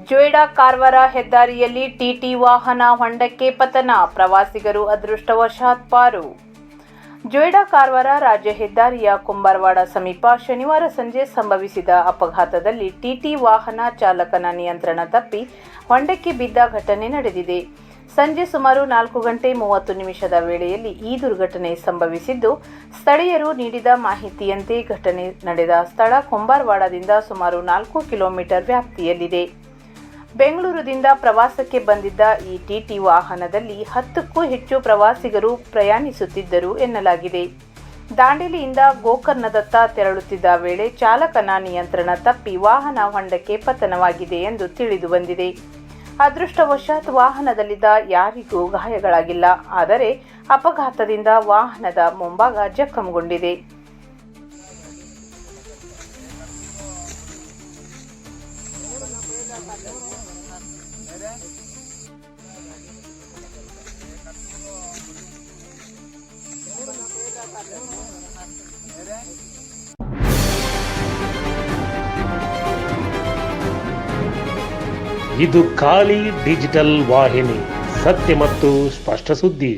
ಜೊಯ್ಡಾ ಕಾರವಾರ ಹೆದ್ದಾರಿಯಲ್ಲಿ ಟಿಟಿ ವಾಹನ ಹೊಂಡಕ್ಕೆ ಪತನ, ಪ್ರವಾಸಿಗರು ಅದೃಷ್ಟವಶಾತ್ ಪಾರು. ಜೊಯ್ಡಾ ಕಾರವಾರ ರಾಜ್ಯ ಹೆದ್ದಾರಿಯ ಕುಂಬಾರವಾಡ ಸಮೀಪ ಶನಿವಾರ ಸಂಜೆ ಸಂಭವಿಸಿದ ಅಪಘಾತದಲ್ಲಿ ಟಿಟಿ ವಾಹನ ಚಾಲಕನ ನಿಯಂತ್ರಣ ತಪ್ಪಿ ಹೊಂಡಕ್ಕೆ ಬಿದ್ದ ಘಟನೆ ನಡೆದಿದೆ. ಸಂಜೆ ಸುಮಾರು 4:30 ವೇಳೆಯಲ್ಲಿ ಈ ದುರ್ಘಟನೆ ಸಂಭವಿಸಿದ್ದು, ಸ್ಥಳೀಯರು ನೀಡಿದ ಮಾಹಿತಿಯಂತೆ ಘಟನೆ ನಡೆದ ಸ್ಥಳ ಕುಂಬಾರವಾಡದಿಂದ ಸುಮಾರು 4 ಕಿಲೋಮೀಟರ್ ವ್ಯಾಪ್ತಿಯಲ್ಲಿದೆ. ಬೆಂಗಳೂರಿನಿಂದ ಪ್ರವಾಸಕ್ಕೆ ಬಂದಿದ್ದ ಈ ಟಿಟಿ ವಾಹನದಲ್ಲಿ 10ಕ್ಕೂ ಹೆಚ್ಚು ಪ್ರವಾಸಿಗರು ಪ್ರಯಾಣಿಸುತ್ತಿದ್ದರು ಎನ್ನಲಾಗಿದೆ. ದಾಂಡೇಲಿಯಿಂದ ಗೋಕರ್ಣದತ್ತ ತೆರಳುತ್ತಿದ್ದ ವೇಳೆ ಚಾಲಕನ ನಿಯಂತ್ರಣ ತಪ್ಪಿ ವಾಹನ ಹೊಂಡಕ್ಕೆ ಪತನವಾಗಿದೆ ಎಂದು ತಿಳಿದು ಬಂದಿದೆ. ಅದೃಷ್ಟವಶಾತ್ ವಾಹನದಲ್ಲಿದ್ದ ಯಾರಿಗೂ ಗಾಯಗಳಾಗಿಲ್ಲ. ಆದರೆ ಅಪಘಾತದಿಂದ ವಾಹನದ ಮುಂಭಾಗ ಜಖಂಗೊಂಡಿದೆ. ಇದು ಖಾಲಿ ಡಿಜಿಟಲ್ ವಾಹಿನಿ, ಸತ್ಯ ಮತ್ತು ಸ್ಪಷ್ಟ ಸುದ್ದಿ.